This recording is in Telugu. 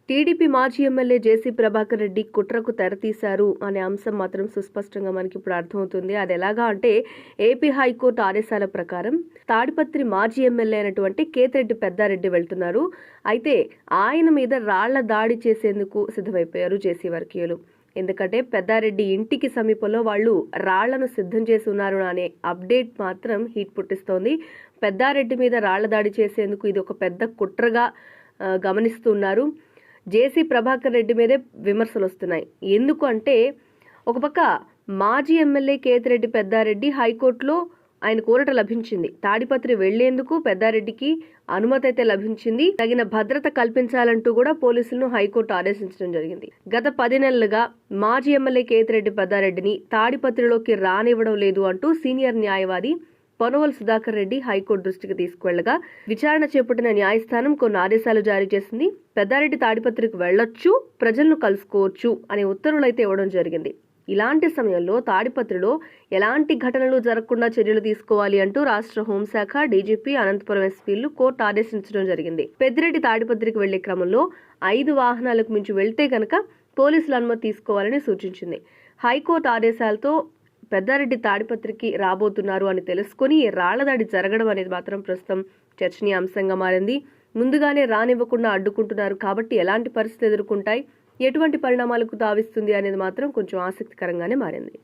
టీడీపీ మాజీ ఎమ్మెల్యే జేసీ ప్రభాకర్ రెడ్డి కుట్రకు తెరతీశారు అనే అంశం మాత్రం సుస్పష్టంగా మనకి ఇప్పుడు అర్థమవుతుంది. అది ఎలాగా అంటే ఏపీ హైకోర్టు ఆదేశాల ప్రకారం తాడిపత్రి మాజీ ఎమ్మెల్యే అయినటువంటి కేతిరెడ్డి పెద్దారెడ్డి వెళ్తున్నారు. అయితే ఆయన మీద రాళ్ల దాడి చేసేందుకు సిద్ధమైపోయారు జేసీ వర్గీయులు. ఎందుకంటే పెద్దారెడ్డి ఇంటికి సమీపంలో వాళ్ళు రాళ్లను సిద్ధం చేసి ఉన్నారు అనే అప్డేట్ మాత్రం హీట్ పుట్టిస్తోంది. పెద్దారెడ్డి మీద రాళ్ల దాడి చేసేందుకు ఇది ఒక పెద్ద కుట్రగా గమనిస్తున్నారు. జేసీ ప్రభాకర్ రెడ్డి మీదే విమర్శలు వస్తున్నాయి. ఎందుకు అంటే ఒక పక్క మాజీ ఎమ్మెల్యే కేతిరెడ్డి పెద్దారెడ్డి హైకోర్టులో ఆయన కోరట లభించింది. తాడిపత్రి వెళ్లేందుకు పెద్దారెడ్డికి అనుమతి అయితే లభించింది. తగిన భద్రత కల్పించాలంటూ కూడా పోలీసులను హైకోర్టు ఆదేశించడం జరిగింది. గత 10 నెలలుగా మాజీ ఎమ్మెల్యే కేతిరెడ్డి పెద్దారెడ్డిని తాడిపత్రిలోకి రానివ్వడం లేదు అంటూ సీనియర్ న్యాయవాది పొనవల్ సుధాకర్ రెడ్డి హైకోర్టు దృష్టికి తీసుకువెళ్లగా విచారణ చేపట్టిన న్యాయస్థానం కొన్ని ఆదేశాలు జారీ చేసింది. పెద్దారెడ్డి తాడిపత్రికి వెళ్లొచ్చు, ప్రజలను కలుసుకోవచ్చు అనే ఉత్తర్వులు అయితే ఇవ్వడం జరిగింది. ఇలాంటి సమయంలో తాడిపత్రిలో ఎలాంటి ఘటనలు జరగకుండా చర్యలు తీసుకోవాలి అంటూ రాష్ట్ర హోంశాఖ, డీజీపీ, అనంతపురం ఎస్పీలు కోర్టు ఆదేశించడం జరిగింది. పెద్దిరెడ్డి తాడిపత్రికి వెళ్లే క్రమంలో 5 వాహనాలకు మించి వెళ్తే గనక పోలీసుల అనుమతి తీసుకోవాలని సూచించింది. హైకోర్టు ఆదేశాలతో పెద్దారెడ్డి తాడిపత్రికి రాబోతున్నారు అని తెలుసుకుని రాళ్లదాడి జరగడం అనేది మాత్రం ప్రస్తుతం చర్చనీయాంశంగా మారింది. ముందుగానే రానివ్వకుండా అడ్డుకుంటున్నారు కాబట్టి ఎలాంటి పరిస్థితులు ఎదుర్కొంటాయి, ఎటువంటి పరిణామాలకు తావిస్తుంది అనేది మాత్రం కొంచెం ఆసక్తికరంగానే మారింది.